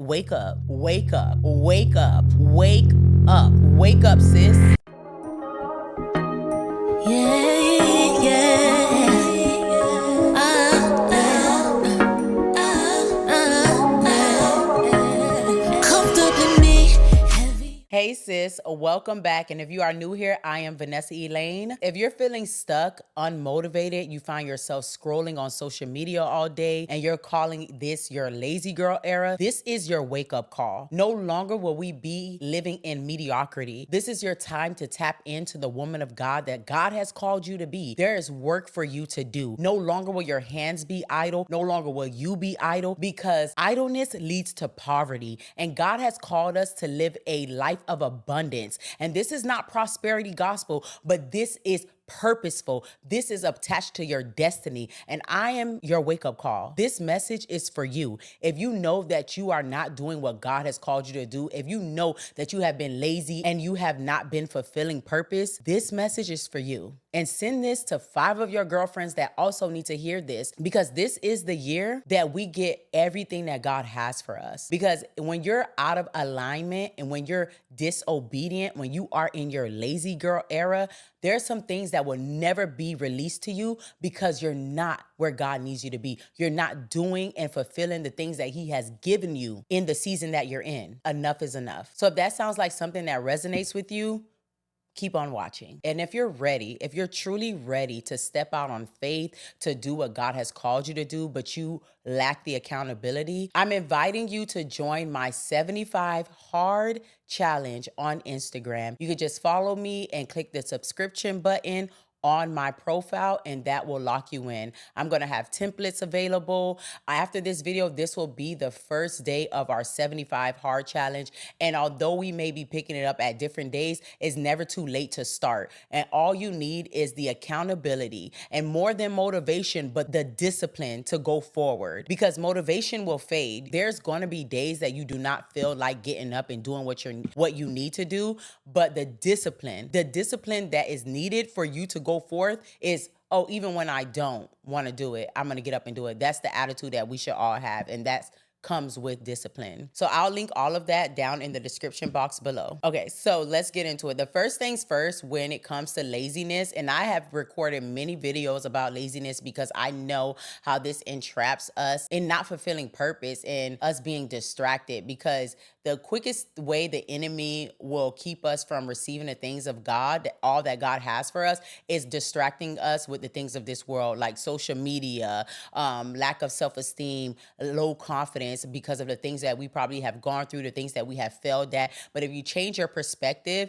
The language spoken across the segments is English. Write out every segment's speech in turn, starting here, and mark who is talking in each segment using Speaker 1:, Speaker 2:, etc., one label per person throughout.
Speaker 1: Wake up, wake up, wake up, wake up, wake up, sis.
Speaker 2: Yeah, yeah. Comfortably me, heavy.
Speaker 1: Hey sis, welcome back. And if you are new here, I am Vanessa Elaine. If you're feeling stuck, unmotivated, you find yourself scrolling on social media all day and you're calling this your lazy girl era, this is your wake up call. No longer will we be living in mediocrity. This is your time to tap into the woman of God that God has called you to be. There is work for you to do. No longer will your hands be idle. No longer will you be idle, because idleness leads to poverty. And God has called us to live a life of abundance. And this is not prosperity gospel, but this is purposeful. This is attached to your destiny. And I am your wake up call. This message is for you. If you know that you are not doing what God has called you to do, if you know that you have been lazy and you have not been fulfilling purpose, this message is for you. And send this to 5 of your girlfriends that also need to hear this, because this is the year that we get everything that God has for us. Because when you're out of alignment and when you're disobedient, when you are in your lazy girl era, there's some things that will never be released to you because you're not where God needs you to be. You're not doing and fulfilling the things that He has given you in the season that you're in. Enough is enough. So if that sounds like something that resonates with you, keep on watching. And if you're ready, if you're truly ready to step out on faith to do what God has called you to do, but you lack the accountability, I'm inviting you to join my 75 hard challenge on Instagram. You could just follow me and click the subscription button on my profile, and that will lock you in. I'm going to have templates available. After this video, this will be the first day of our 75 hard challenge. And although we may be picking it up at different days, it's never too late to start. And all you need is the accountability and more than motivation, but the discipline to go forward, because motivation will fade. There's going to be days that you do not feel like getting up and doing what you need to do, but the discipline that is needed for you to go forth is, oh, even when I don't want to do it, I'm going to get up and do it. That's the attitude that we should all have. And that's comes with discipline. So I'll link all of that down in the description box below. Okay, so let's get into it. The first things first, when it comes to laziness, and I have recorded many videos about laziness because I know how this entraps us in not fulfilling purpose and us being distracted, because the quickest way the enemy will keep us from receiving the things of God, all that God has for us, is distracting us with the things of this world, like social media, lack of self-esteem, low confidence, because of the things that we probably have gone through, the things that we have failed at. But if you change your perspective,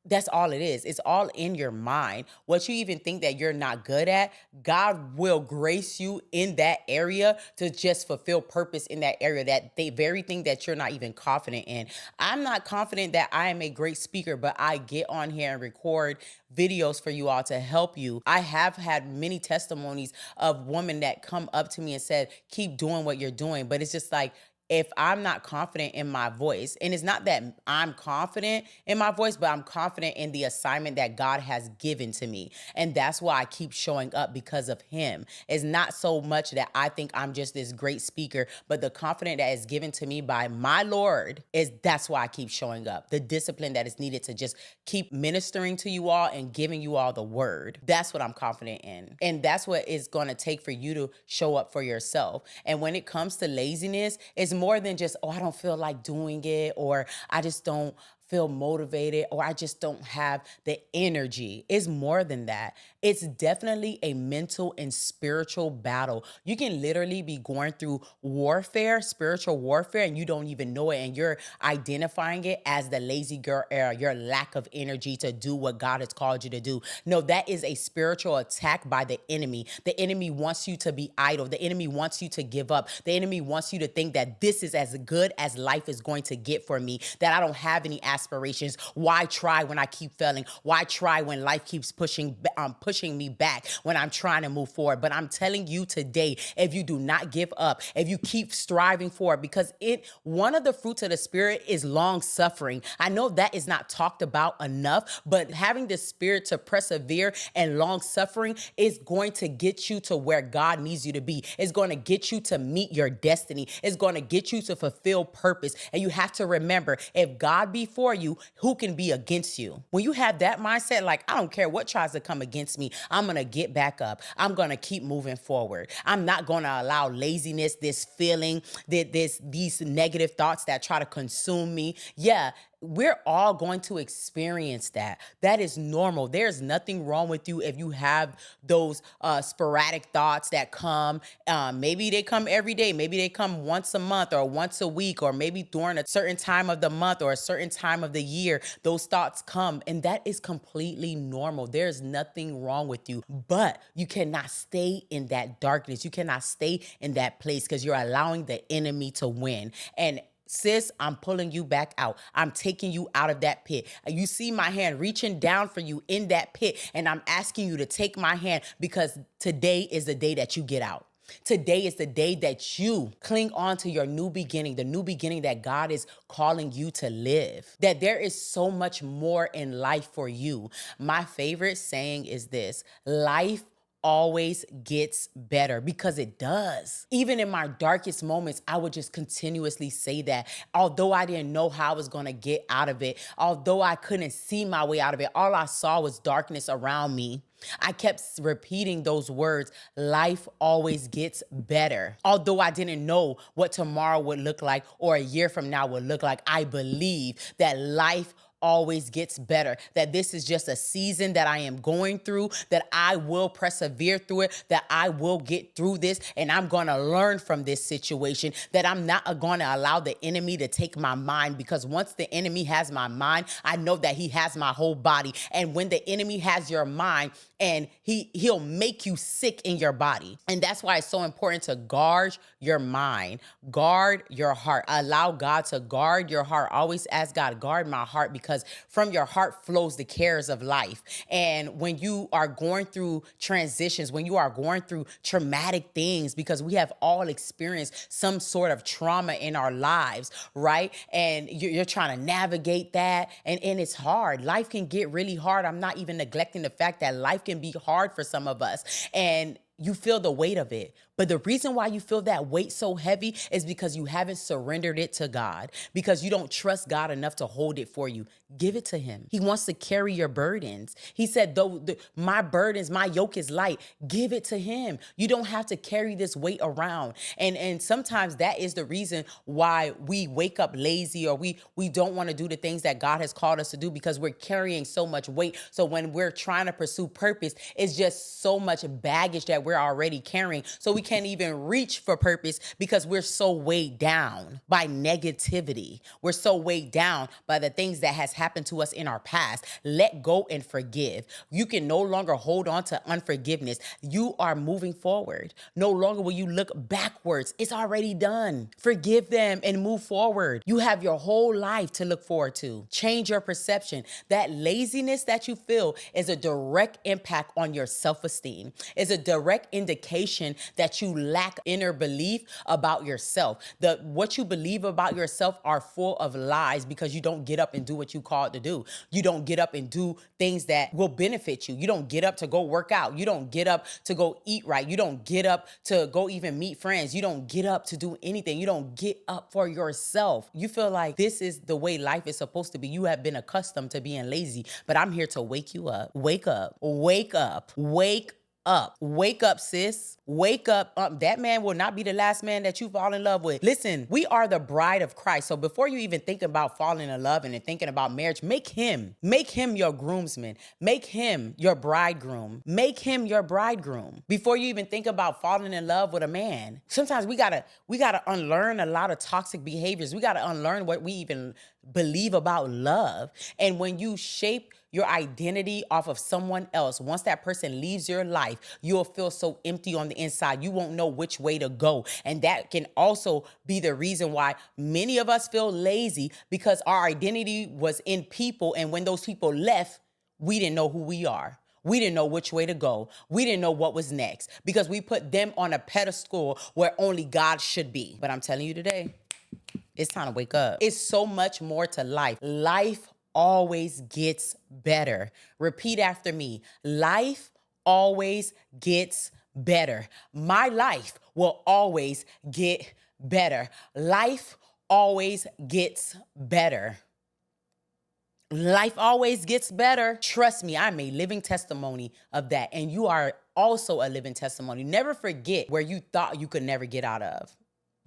Speaker 1: that's all it is. It's all in your mind. What you even think that you're not good at, God will grace you in that area to just fulfill purpose in that area, that the very thing that you're not even confident in. I'm not confident that I am a great speaker, but I get on here and record videos for you all to help you. I have had many testimonies of women that come up to me and said, keep doing what you're doing. But it's just like, if I'm not confident in my voice, and it's not that I'm confident in my voice, but I'm confident in the assignment that God has given to me. And that's why I keep showing up, because of Him. It's not so much that I think I'm just this great speaker, but the confidence that is given to me by my Lord that's why I keep showing up. The discipline that is needed to just keep ministering to you all and giving you all the word. That's what I'm confident in. And that's what it's going to take for you to show up for yourself. And when it comes to laziness, it's more than just, oh, I don't feel like doing it, or I just don't feel motivated, or I just don't have the energy. It's more than that. It's definitely a mental and spiritual battle. You can literally be going through warfare, spiritual warfare, and you don't even know it. And you're identifying it as the lazy girl era, your lack of energy to do what God has called you to do. No, that is a spiritual attack by the enemy. The enemy wants you to be idle. The enemy wants you to give up. The enemy wants you to think that this is as good as life is going to get for me, that I don't have any aspirations aspirations? Why try when I keep failing? Why try when life keeps pushing me back when I'm trying to move forward? But I'm telling you today, if you do not give up, if you keep striving for it, because one of the fruits of the Spirit is long suffering. I know that is not talked about enough, but having the spirit to persevere and long suffering is going to get you to where God needs you to be. It's going to get you to meet your destiny. It's going to get you to fulfill purpose. And you have to remember, if God be for you, who can be against you? When you have that mindset, like, I don't care what tries to come against me, I'm going to get back up. I'm going to keep moving forward. I'm not going to allow laziness, this feeling, these negative thoughts that try to consume me. Yeah, we're all going to experience that. That is normal. There's nothing wrong with you if you have those sporadic thoughts that come. Maybe they come every day. Maybe they come once a month or once a week, or maybe during a certain time of the month or a certain time of the year, those thoughts come. And that is completely normal. There's nothing wrong with you, but you cannot stay in that darkness. You cannot stay in that place because you're allowing the enemy to win. And sis, I'm pulling you back out. I'm taking you out of that pit. You see my hand reaching down for you in that pit, and I'm asking you to take my hand, because today is the day that you get out. Today is the day that you cling on to your new beginning, the new beginning that God is calling you to live, that there is so much more in life for you. My favorite saying is this: life always gets better, because it does. Even in my darkest moments, I would just continuously say that. Although I didn't know how I was going to get out of it, although I couldn't see my way out of it, all I saw was darkness around me. I kept repeating those words: life always gets better. Although I didn't know what tomorrow would look like or a year from now would look like, I believe that life always gets better, that this is just a season that I am going through, that I will persevere through it, that I will get through this, and I'm going to learn from this situation, that I'm not going to allow the enemy to take my mind, because once the enemy has my mind, I know that he has my whole body. And when the enemy has your mind, and he'll make you sick in your body. And that's why it's so important to guard your mind, guard your heart, allow God to guard your heart. Always ask God, guard my heart, because from your heart flows the cares of life. And when you are going through transitions, when you are going through traumatic things, because we have all experienced some sort of trauma in our lives, right? And you're trying to navigate that, and it's hard. Life can get really hard. I'm not even neglecting the fact that life can be hard for some of us, and you feel the weight of it. But the reason why you feel that weight so heavy is because you haven't surrendered it to God, because you don't trust God enough to hold it for you. Give it to him. He wants to carry your burdens. He said, though my burdens, my yoke is light. Give it to him. You don't have to carry this weight around. And sometimes that is the reason why we wake up lazy, or we don't want to do the things that God has called us to do, because we're carrying so much weight. So when we're trying to pursue purpose, it's just so much baggage that we're already carrying. So we can't even reach for purpose, because we're so weighed down by negativity. We're so weighed down by the things that has happened to us in our past. Let go and forgive. You can no longer hold on to unforgiveness. You are moving forward. No longer will you look backwards. It's already done. Forgive them and move forward. You have your whole life to look forward to. Change your perception. That laziness that you feel is a direct impact on your self-esteem. It's a direct indication that you lack inner belief about yourself. What you believe about yourself are full of lies, because you don't get up and do what you called to do. You don't get up and do things that will benefit you. You don't get up to go work out. You don't get up to go eat right. You don't get up to go even meet friends. You don't get up to do anything. You don't get up for yourself. You feel like this is the way life is supposed to be. You have been accustomed to being lazy, but I'm here to wake you up. Wake up. Wake up. Wake up. Wake up, sis. Wake up. That man will not be the last man that you fall in love with. Listen, we are the bride of Christ. So before you even think about falling in love and thinking about marriage, make him your groomsman. Make him your bridegroom. Make him your bridegroom before you even think about falling in love with a man. Sometimes we gotta unlearn a lot of toxic behaviors. We gotta unlearn what we even believe about love. And when you shape your identity off of someone else, once that person leaves your life, life. You'll feel so empty on the inside. You won't know which way to go. And that can also be the reason why many of us feel lazy, because our identity was in people. And when those people left, we didn't know who we are. We didn't know which way to go. We didn't know what was next because we put them on a pedestal where only God should be. But I'm telling you today, it's time to wake up. It's so much more to life. Life always gets better. Repeat after me. Life always gets better. My life will always get better. Life always gets better. Life always gets better. Trust me, I'm a living testimony of that. And you are also a living testimony. Never forget where you thought you could never get out of.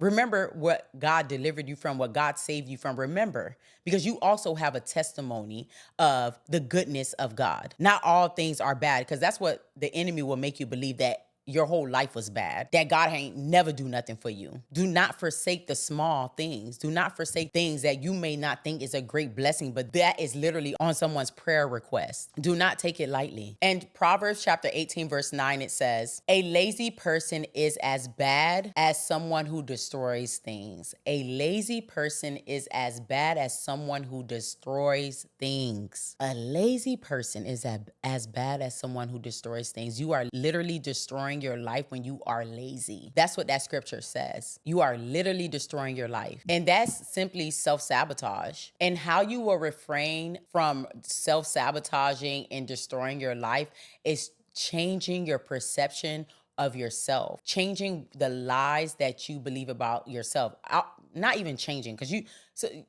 Speaker 1: Remember what God delivered you from, what God saved you from. Remember, because you also have a testimony of the goodness of God. Not all things are bad, because that's what the enemy will make you believe, that your whole life was bad, that God ain't never do nothing for you. Do not forsake the small things. Do not forsake things that you may not think is a great blessing, but that is literally on someone's prayer request. Do not take it lightly. And Proverbs chapter 18, verse 9, it says, a lazy person is as bad as someone who destroys things. A lazy person is as bad as someone who destroys things. A lazy person is as bad as someone who destroys things. You are literally destroying your life when you are lazy. That's what that scripture says. You are literally destroying your life. And that's simply self-sabotage. And how you will refrain from self-sabotaging and destroying your life is changing your perception of yourself, changing the lies that you believe about yourself. Not even changing, because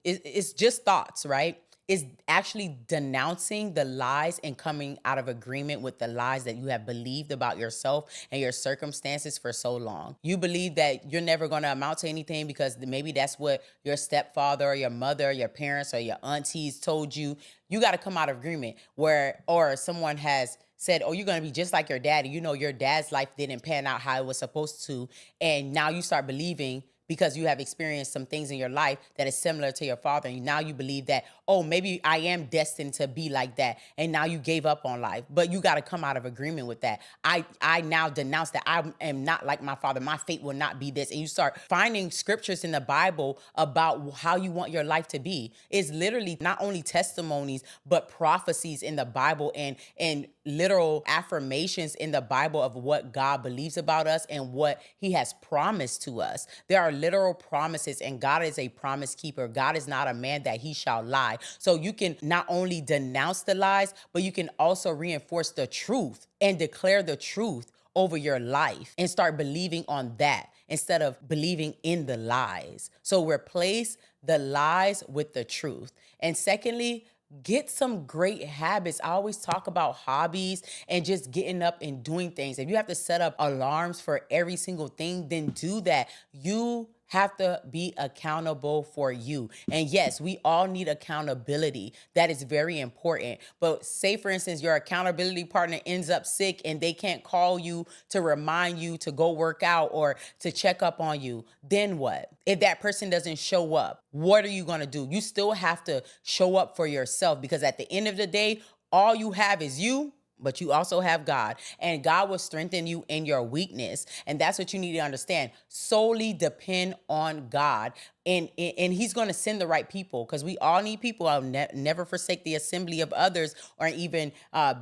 Speaker 1: it's just thoughts, right? Is actually denouncing the lies and coming out of agreement with the lies that you have believed about yourself and your circumstances for so long. You believe that you're never going to amount to anything because maybe that's what your stepfather or your mother or your parents or your aunties told you. You got to come out of agreement or someone has said, oh, you're going to be just like your daddy. You know, your dad's life didn't pan out how it was supposed to. And now you start believing, because you have experienced some things in your life that is similar to your father. And now you believe that, oh, maybe I am destined to be like that. And now you gave up on life. But you got to come out of agreement with that. I now denounce that I am not like my father. My fate will not be this. And you start finding scriptures in the Bible about how you want your life to be. It's literally not only testimonies, but prophecies in the Bible and literal affirmations in the Bible of what God believes about us and what he has promised to us. There are literal promises, and God is a promise keeper. God is not a man that he shall lie. So you can not only denounce the lies, but you can also reinforce the truth and declare the truth over your life and start believing on that instead of believing in the lies. So replace the lies with the truth. And secondly, get some great habits. I always talk about hobbies and just getting up and doing things. If you have to set up alarms for every single thing, then do that. You have to be accountable for you. And yes, we all need accountability. That is very important. But say, for instance, your accountability partner ends up sick and they can't call you to remind you to go work out or to check up on you. Then what? If that person doesn't show up, what are you going to do? You still have to show up for yourself, because at the end of the day, all you have is you. But you also have God, and God will strengthen you in your weakness. And that's what you need to understand. Solely depend on God. And he's going to send the right people, because we all need people. I'll never forsake the assembly of others, or even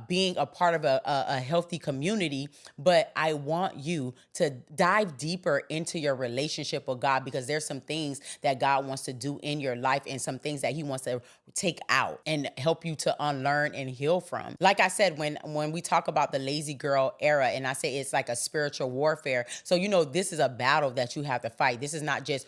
Speaker 1: being a part of a healthy community. But I want you to dive deeper into your relationship with God, because there's some things that God wants to do in your life and some things that he wants to take out and help you to unlearn and heal from. Like I said, when we talk about the lazy girl era, and I say it's like a spiritual warfare. So, this is a battle that you have to fight. This is not just,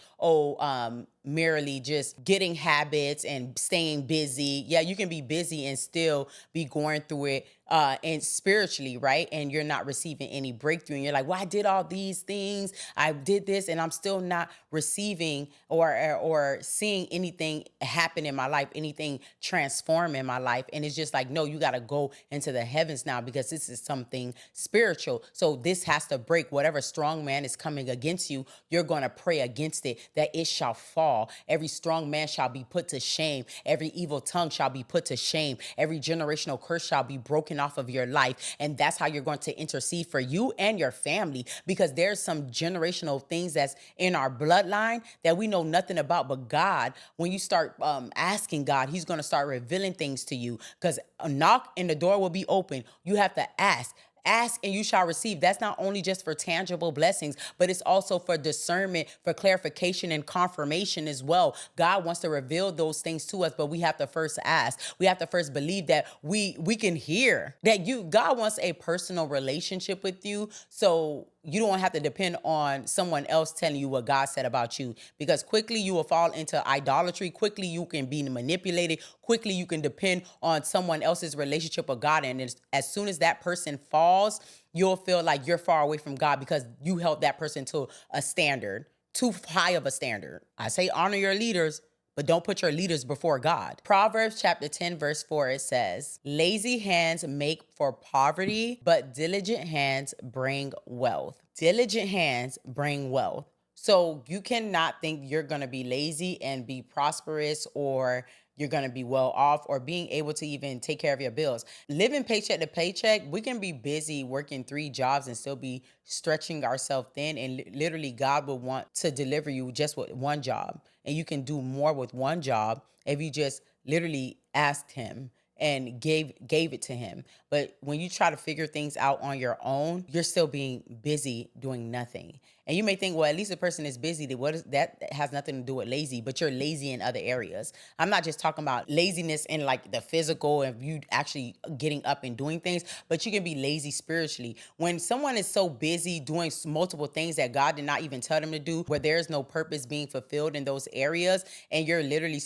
Speaker 1: merely just getting habits and staying busy. Yeah, you can be busy and still be going through it and spiritually, right? And you're not receiving any breakthrough. And you're like, well, I did all these things. I did this, and I'm still not receiving or seeing anything happen in my life, anything transform in my life. And it's just like, no, you got to go into the heavens now, because this is something spiritual. So this has to break. Whatever strong man is coming against you, you're going to pray against it, that it shall fall. fall. Every strong man shall be put to shame. Every evil tongue shall be put to shame. Every generational curse shall be broken off of your life. And that's how you're going to intercede for you and your family, because there's some generational things that's in our bloodline that we know nothing about. But God, when you start asking God, he's going to start revealing things to you, because a knock and the door will be open. You have to ask. Ask and you shall receive. That's not only just for tangible blessings, but it's also for discernment, for clarification and confirmation as well. God wants to reveal those things to us, but we have to first ask. We have to first believe that we can hear that God wants a personal relationship with you. So you don't have to depend on someone else telling you what God said about you, because quickly you will fall into idolatry. Quickly you can be manipulated. Quickly you can depend on someone else's relationship with God. And as soon as that person falls, you'll feel like you're far away from God because you held that person to a standard, too high of a standard. I say honor your leaders, but don't put your leaders before God. Proverbs chapter 10, verse 4, it says, lazy hands make for poverty, but diligent hands bring wealth. Diligent hands bring wealth. So you cannot think you're going to be lazy and be prosperous, or you're going to be well off, or being able to even take care of your bills. Living paycheck to paycheck, we can be busy working 3 jobs and still be stretching ourselves thin. And literally God will want to deliver you just with one job. And you can do more with one job if you just literally asked him and gave it to him. But when you try to figure things out on your own, you're still being busy doing nothing. And you may think, well, at least a person is busy. That has nothing to do with lazy, but you're lazy in other areas. I'm not just talking about laziness in like the physical and you actually getting up and doing things, but you can be lazy spiritually. When someone is so busy doing multiple things that God did not even tell them to do, where there's no purpose being fulfilled in those areas, and you're literally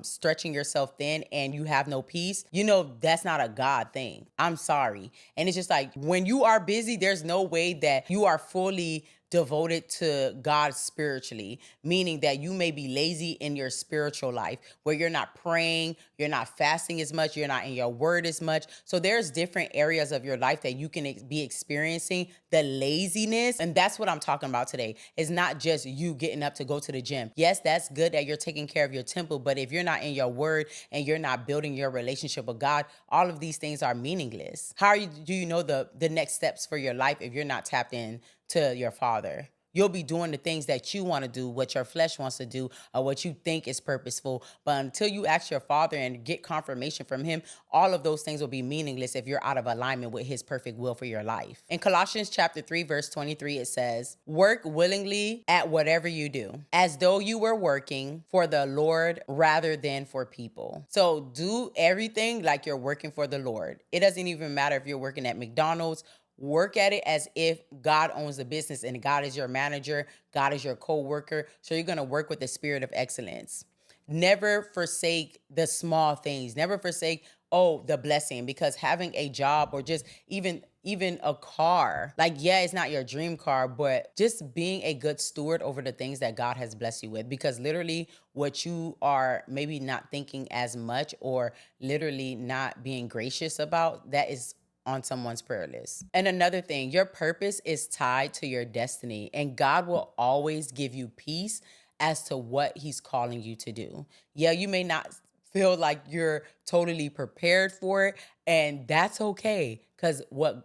Speaker 1: stretching yourself thin and you have no peace, that's not a God thing. I'm sorry. And it's just like, when you are busy, there's no way that you are fully devoted to God spiritually, meaning that you may be lazy in your spiritual life, where you're not praying, you're not fasting as much, you're not in your word as much. So there's different areas of your life that you can be experiencing the laziness. And that's what I'm talking about today. It's not just you getting up to go to the gym. Yes, that's good that you're taking care of your temple, but if you're not in your word and you're not building your relationship with God, all of these things are meaningless. Do you know the next steps for your life if you're not tapped in to your Father? You'll be doing the things that you want to do, what your flesh wants to do, or what you think is purposeful. But until you ask your Father and get confirmation from him, all of those things will be meaningless if you're out of alignment with his perfect will for your life. In Colossians chapter 3, verse 23, it says, work willingly at whatever you do, as though you were working for the Lord rather than for people. So do everything like you're working for the Lord. It doesn't even matter if you're working at McDonald's. Work at it as if God owns the business and God is your manager, God is your co-worker. So you're going to work with the spirit of excellence. Never forsake the small things. Never forsake, the blessing, because having a job or just even a car, it's not your dream car, but just being a good steward over the things that God has blessed you with, because literally what you are maybe not thinking as much or literally not being gracious about, that is on someone's prayer list. And another thing, your purpose is tied to your destiny, and God will always give you peace as to what he's calling you to do. Yeah, you may not feel like you're totally prepared for it, and that's okay, because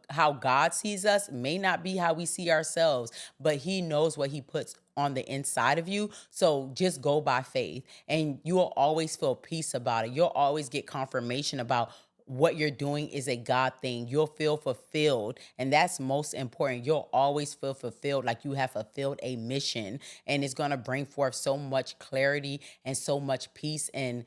Speaker 1: how God sees us may not be how we see ourselves, but he knows what he puts on the inside of you. So just go by faith, and you will always feel peace about it. You'll always get confirmation about what you're doing is a God thing. You'll feel fulfilled. And that's most important. You'll always feel fulfilled, like you have fulfilled a mission. And it's going to bring forth so much clarity and so much peace. And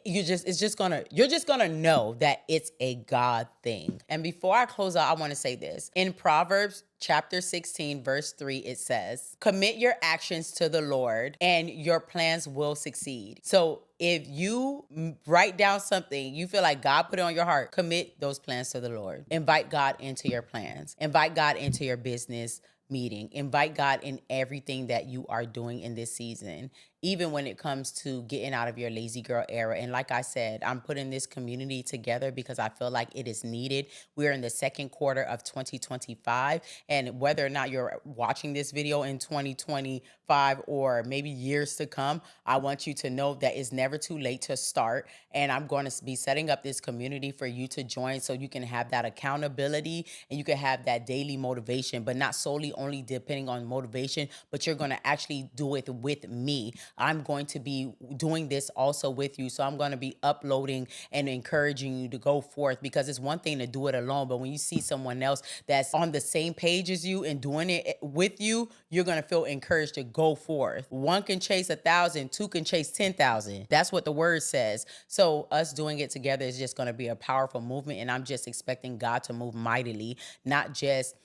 Speaker 1: you're just gonna know that it's a God thing. And before I close out, I want to say this. In Proverbs chapter 16, verse 3, it says, commit your actions to the Lord and your plans will succeed. So if you write down something, you feel like God put it on your heart, commit those plans to the Lord. Invite God into your plans. Invite God into your business meeting. Invite God in everything that you are doing in this season. even when it comes to getting out of your lazy girl era. And like I said, I'm putting this community together because I feel like it is needed. We're in the second quarter of 2025. And whether or not you're watching this video in 2025 or maybe years to come, I want you to know that it's never too late to start. And I'm going to be setting up this community for you to join so you can have that accountability and you can have that daily motivation, but not solely only depending on motivation, but you're going to actually do it with me. I'm going to be doing this also with you. So I'm going to be uploading and encouraging you to go forth, because it's one thing to do it alone, but when you see someone else that's on the same page as you and doing it with you, you're going to feel encouraged to go forth. One can chase 1,000, two can chase 10,000. That's what the word says. So us doing it together is just going to be a powerful movement. And I'm just expecting God to move mightily, not just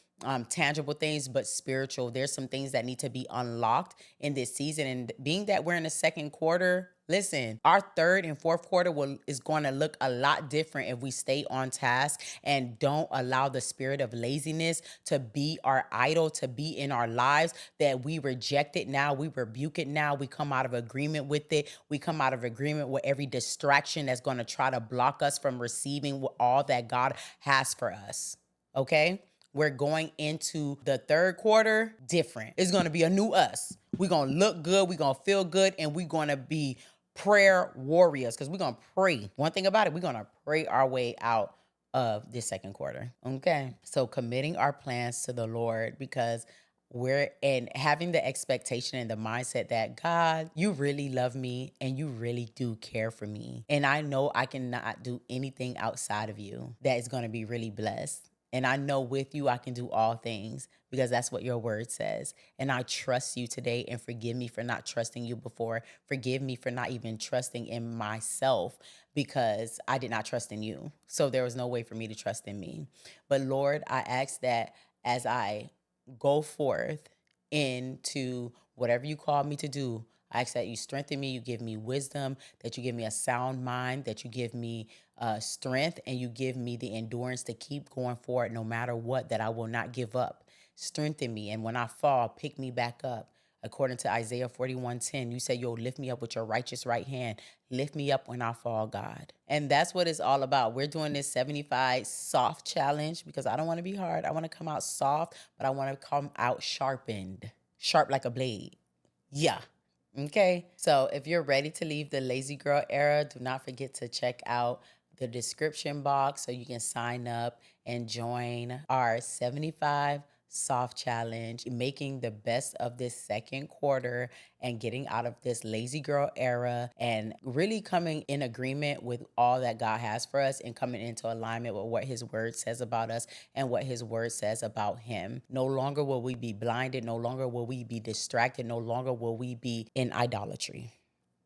Speaker 1: tangible things, but spiritual. There's some things that need to be unlocked in this season. And being that we're in the second quarter, listen, our third and fourth quarter is going to look a lot different if we stay on task and don't allow the spirit of laziness to be our idol, to be in our lives, that we reject it now, we rebuke it now, we come out of agreement with it, we come out of agreement with every distraction that's going to try to block us from receiving all that God has for us. Okay? We're going into the third quarter different. It's going to be a new us. We're going to look good. We're going to feel good. And we're going to be prayer warriors, because we're going to pray. One thing about it, we're going to pray our way out of this second quarter. Okay. So committing our plans to the Lord, because we're and having the expectation and the mindset that God, you really love me and you really do care for me. And I know I cannot do anything outside of you that is going to be really blessed. And I know with you, I can do all things, because that's what your word says. And I trust you today, and forgive me for not trusting you before. Forgive me for not even trusting in myself, because I did not trust in you. So there was no way for me to trust in me. But Lord, I ask that as I go forth into whatever you call me to do, I ask that you strengthen me, you give me wisdom, that you give me a sound mind, that you give me strength, and you give me the endurance to keep going forward no matter what, that I will not give up. Strengthen me, and when I fall, pick me back up. According to Isaiah 41:10, you say you'll lift me up with your righteous right hand. Lift me up when I fall, God. And that's what it's all about. We're doing this 75 soft challenge because I don't want to be hard. I want to come out soft, but I want to come out sharpened, sharp like a blade. Yeah. Okay. So if you're ready to leave the lazy girl era, do not forget to check out the description box so you can sign up and join our 75 soft challenge, making the best of this second quarter and getting out of this lazy girl era and really coming in agreement with all that God has for us and coming into alignment with what his word says about us and what his word says about him. No longer will we be blinded. No longer will we be distracted. No longer will we be in idolatry.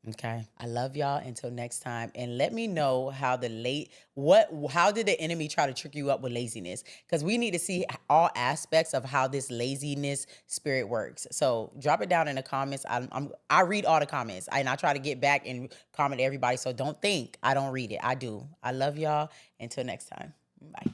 Speaker 1: Okay. I love y'all. Until next time. And let me know how how did the enemy try to trick you up with laziness? Because we need to see all aspects of how this laziness spirit works. So drop it down in the comments. I read all the comments and I try to get back and comment to everybody. So don't think I don't read it. I do. I love y'all. Until next time. Bye.